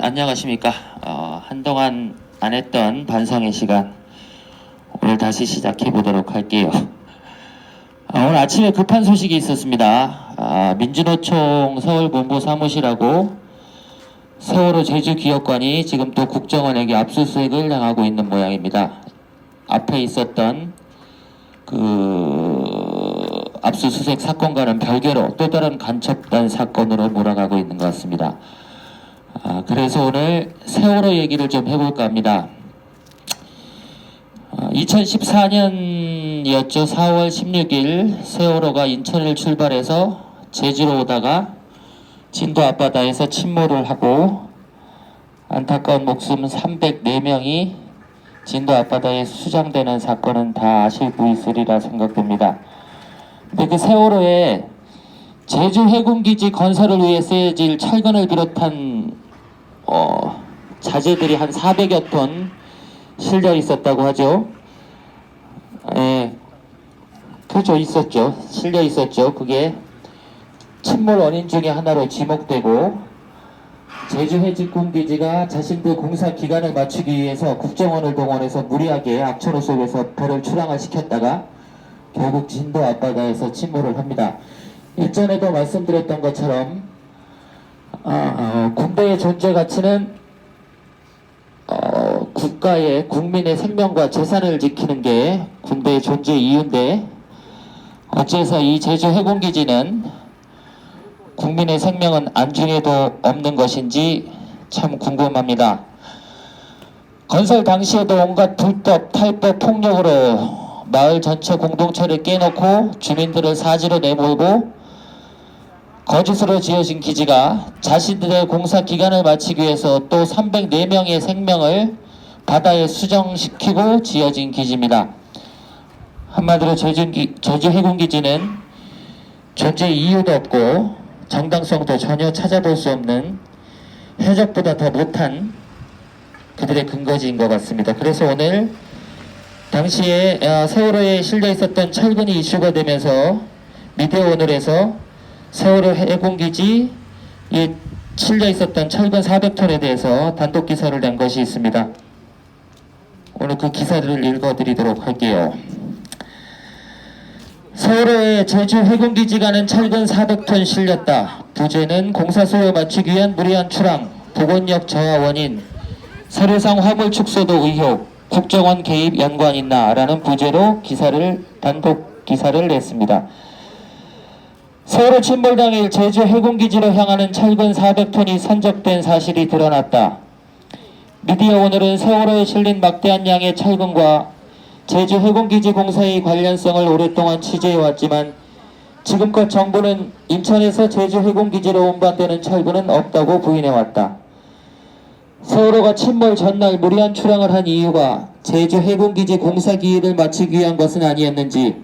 안녕하십니까. 한동안 안 했던 반성의 시간 오늘 다시 시작해 보도록 할게요. 오늘 아침에 급한 소식이 있었습니다. 민주노총 서울본부 사무실하고 세월호 제주기업관이 지금 또 국정원에게 압수수색을 당하고 있는 모양입니다. 앞에 있었던 압수수색 사건과는 별개로 또 다른 간첩단 사건으로 몰아가고 있는 것 같습니다. 그래서 오늘 세월호 얘기를 좀 해볼까 합니다. 2014년이었죠. 4월 16일 세월호가 인천을 출발해서 제주로 오다가 진도 앞바다에서 침몰을 하고 안타까운 목숨 304명이 진도 앞바다에 수장되는 사건은 다 아시고 있으리라 생각됩니다. 근데 그 세월호에 제주 해군기지 건설을 위해 쓰여질 철근을 비롯한 자재들이 한 400여 톤 실려 있었다고 하죠. 그렇죠. 있었죠. 실려 있었죠. 그게 침몰 원인 중에 하나로 지목되고 제주 해직군기지가 자신들 공사 기간을 맞추기 위해서 국정원을 동원해서 무리하게 악천후 속에서 배를 출항을 시켰다가 결국 진도 앞바다에서 침몰을 합니다. 일전에도 말씀드렸던 것처럼 군대의 존재 가치는 국가의 국민의 생명과 재산을 지키는 게 군대의 존재 이유인데 어째서 이 제주 해군기지는 국민의 생명은 안중에도 없는 것인지 참 궁금합니다. 건설 당시에도 온갖 불법, 탈법, 폭력으로 마을 전체 공동체를 깨놓고 주민들을 사지로 내몰고 거짓으로 지어진 기지가 자신들의 공사 기간을 마치기 위해서 또 304명의 생명을 바다에 수정시키고 지어진 기지입니다. 한마디로 제주 해군기지는 존재 이유도 없고 정당성도 전혀 찾아볼 수 없는 해적보다 더 못한 그들의 근거지인 것 같습니다. 그래서 오늘 당시에 세월호에 실려 있었던 철근이 이슈가 되면서 미디어 오늘에서 세월호 해군기지에 실려 있었던 철근 400톤에 대해서 단독 기사를 낸 것이 있습니다. 오늘 그 기사를 읽어드리도록 할게요. 세월호에 제주 해군기지가는 철근 400톤 실렸다. 부재는 공사 소요 맞추기 위한 무리한 출항, 보건력 저하 원인, 서류상 화물 축소도 의혹, 국정원 개입 연관 있나 라는 부제로 단독 기사를 냈습니다. 세월호 침몰 당일 제주 해군기지로 향하는 철근 400톤이 선적된 사실이 드러났다. 미디어 오늘은 세월호에 실린 막대한 양의 철근과 제주 해군기지 공사의 관련성을 오랫동안 취재해왔지만 지금껏 정부는 인천에서 제주 해군기지로 운반되는 철근은 없다고 부인해왔다. 세월호가 침몰 전날 무리한 출항을 한 이유가 제주 해군기지 공사 기일을 마치기 위한 것은 아니었는지,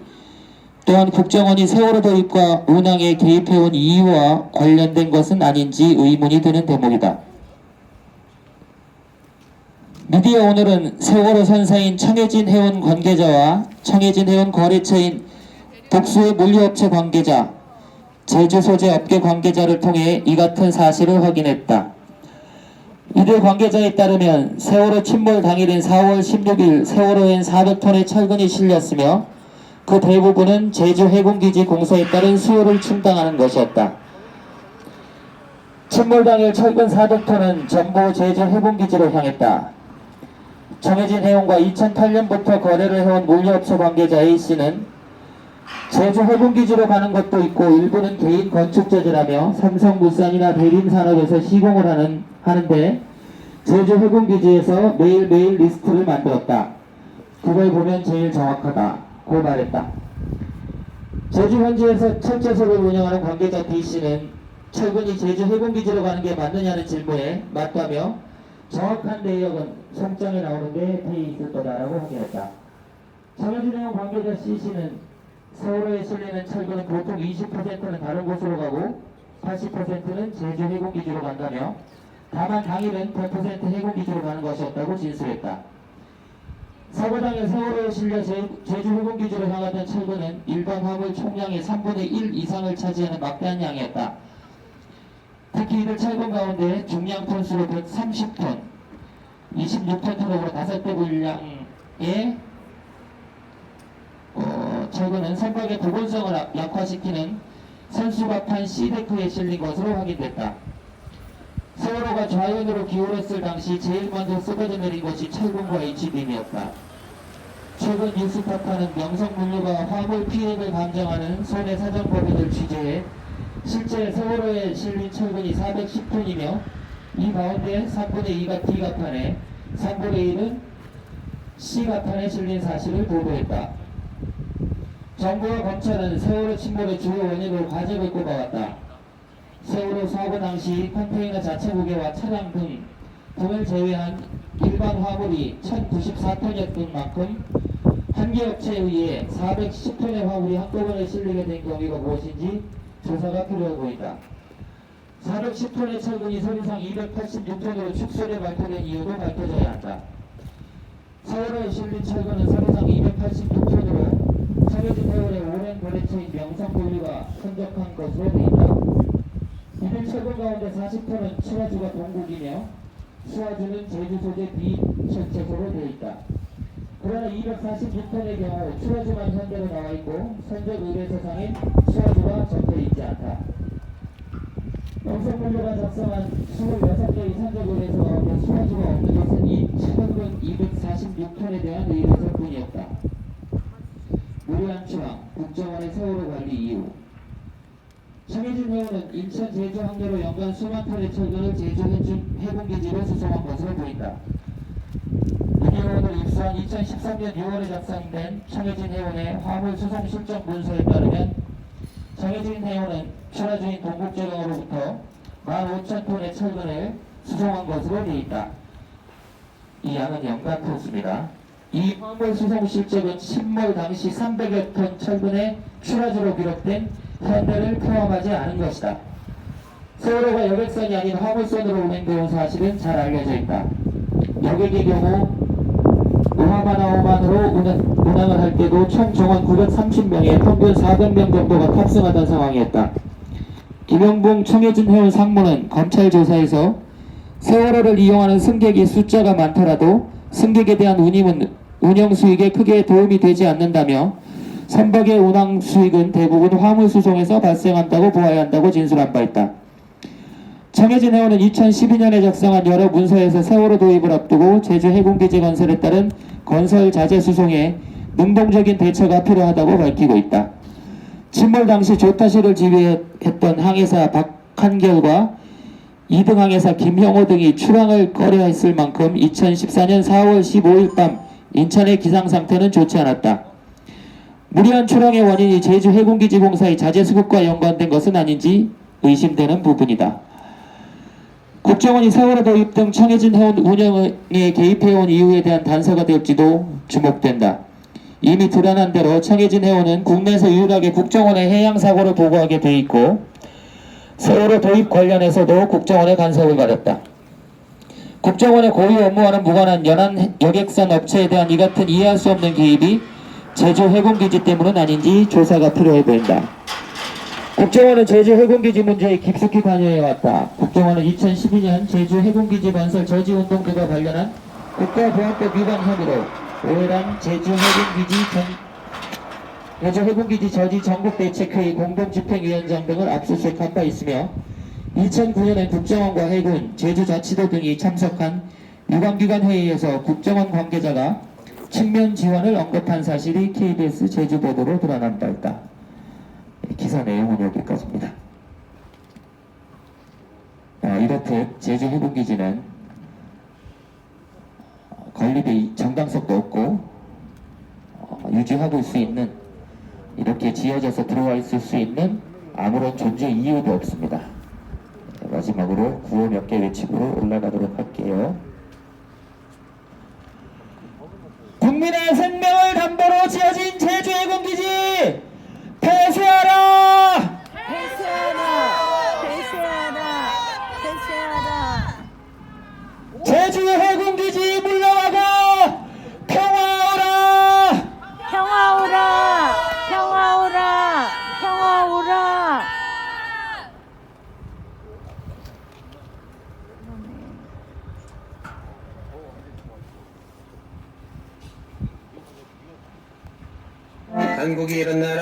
또한 국정원이 세월호 도입과 운항에 개입해온 이유와 관련된 것은 아닌지 의문이 드는 대목이다. 미디어 오늘은 세월호 선사인 청해진 해운 관계자와 청해진 해운 거래처인 복수의 물류업체 관계자, 제주 소재 업계 관계자를 통해 이 같은 사실을 확인했다. 이들 관계자에 따르면 세월호 침몰 당일인 4월 16일 세월호엔 400톤의 철근이 실렸으며 그 대부분은 제주 해군기지 공사에 따른 수요를 충당하는 것이었다. 침몰 당일 철근 400톤은 전부 제주 해군기지로 향했다. 정해진 해운과 2008년부터 거래를 해온 물류업체 관계자 A씨는 제주 해군기지로 가는 것도 있고 일부는 개인 건축자재라며 삼성물산이나 대림산업에서 시공을 하는데 제주 해군기지에서 매일매일 리스트를 만들었다. 그걸 보면 제일 정확하다. 고 말했다. 제주 현지에서 철제소를 운영하는 관계자 B씨는 철근이 제주 해군기지로 가는 게 맞느냐는 질문에 맞다며 정확한 내역은 송장에 나오는데 돼 있을 거다라고 확인했다. 정해진 해운 관계자 C씨는 세월호에 실리는 철근은 보통 20%는 다른 곳으로 가고 80%는 제주 해군기지로 간다며 다만 당일은 100% 해군기지로 가는 것이었다고 진술했다. 사고 당일 세월호에 실려 제주 해군기지로 향하던 철근은 일반 화물 총량의 3분의 1 이상을 차지하는 막대한 양이었다. 특히 이들 철근 가운데 중량 톤수로 130톤, 26톤 트럭으로 5대 분량의 철근은 선박의 도건성을 약화시키는 선수박판 C데크에 실린 것으로 확인됐다. 세월호가 좌연으로 기울었을 당시 제일 먼저 쏟아져 내린 것이 철근과 H빔이었다. 최근 뉴스타파는 명성물류가 화물 피해를 감정하는 손해사정법인을 취재해 실제 세월호에 실린 철근이 410톤이며 이 가운데 3분의 2가 D가판에 3분의 1은 C가판에 실린 사실을 보도했다. 정부와 검찰은 세월호 침몰의 주요 원인으로 과적을 꼽아왔다. 세월호 사고 당시 컨테이너 자체 무게와 차량 등을 제외한 일반 화물이 1094톤이었던 만큼 한 개 업체에 의해 410톤의 화물이 한꺼번에 실리게 된 경위가 무엇인지 조사가 필요해 보인다. 410톤의 철근이 서류상 286톤으로 축소돼 발표된 이유도 밝혀져야 한다. 세월호에 실린 철근은 서류상 286톤으로 청해진 해월의 오랜 거래처인 명성물류가 선적한 것으로 되어 있다. 이들 철근 가운데 40톤은 출하주가 동국이며 수하주는 제주 소재 비철채소로 되어 있다. 그러나 246톤의 경우 출하주만 현대로 나와 있고 선적 의뢰서상엔 수하주가 적혀 있지 않다. 명성물류가 작성한 26개의 선적 의뢰서 가운데 수하주가 없는 것은 이 철근 246톤에 대한 의뢰서뿐이었다. 무리한 추방, 국정원의 세월호 관리 이유. 청해진 해운은 인천 제주 항로로 연간 수만 톤의 철근을 제주 해군기지로 수송한 것으로 보인다. 문의원을 입수한 2013년 6월에 작성된 청해진 해운의 화물 수송 실적 문서에 따르면 청해진 해운은 출하주인 동국제공으로부터 15,000톤의 철근을 수송한 것으로 되어 있다. 이 양은 연간 톤수입니다. 이 화물 수송 실적은 침몰 당시 300여 톤 철근의 출하주로 기록된 현대를 포함하지 않은 것이다. 세월호가 여객선이 아닌 화물선으로 운행되온 사실은 잘 알려져 있다. 여객의 경우 오하마나오만으로 운항을 할 때도 총 정원 930명에 평균 400명 정도가 탑승하던 상황이었다. 김영봉 청해진 해운 상무는 검찰 조사에서 세월호를 이용하는 승객의 숫자가 많더라도 승객에 대한 운영 수익에 크게 도움이 되지 않는다며 선박의 운항 수익은 대부분 화물 수송에서 발생한다고 보아야 한다고 진술한 바 있다. 청해진 해운은 2012년에 작성한 여러 문서에서 세월호 도입을 앞두고 제주 해군기지 건설에 따른 건설 자재 수송에 능동적인 대처가 필요하다고 밝히고 있다. 침몰 당시 조타실을 지휘했던 항해사 박한결과 2등 항해사 김형호 등이 출항을 꺼려했을 만큼 2014년 4월 15일 밤 인천의 기상 상태는 좋지 않았다. 무리한 출항의 원인이 제주 해군기지 공사의 자재 수급과 연관된 것은 아닌지 의심되는 부분이다. 국정원이 세월호 도입 등 청해진 해운 운영에 개입해온 이유에 대한 단서가 될지도 주목된다. 이미 드러난 대로 청해진 해운은 국내에서 유일하게 국정원에 해양사고를 보고하게 돼 있고 세월호 도입 관련해서도 국정원의 간섭을 받았다. 국정원의 고유 업무와는 무관한 연안 여객선 업체에 대한 이 같은 이해할 수 없는 개입이 제주 해군기지 때문은 아닌지 조사가 필요해 보인다. 국정원은 제주 해군기지 문제에 깊숙이 관여해왔다. 국정원은 2012년 제주 해군기지 건설 저지운동 등과 관련한 국가보안법 위반 혐의로 오해란 제주 해군기지 저지 전국대책회의 공동집행위원장 등을 압수수색한 바 있으며 2009년엔 국정원과 해군, 제주자치도 등이 참석한 유관기관 회의에서 국정원 관계자가 측면 지원을 언급한 사실이 KBS 제주 보도로 드러난 바 있다. 기사 내용은 여기까지입니다. 이렇듯 제주 해군기지는 건립의 정당성도 없고 유지하고 있을 수 있는 이렇게 지어져서 들어와 있을 수 있는 아무런 존재 이유도 없습니다. 마지막으로 구호 몇 개 외치고 올라가도록 할게요. 국민의 생명을 담보로 지어진 제주 해군기지 폐쇄하라! 폐쇄하라! 폐쇄하라! 폐쇄하라! 제주 해군기지 물러가고 평화오라! 평화오라! 평화오라! 평화오라! 한국이 이런 나라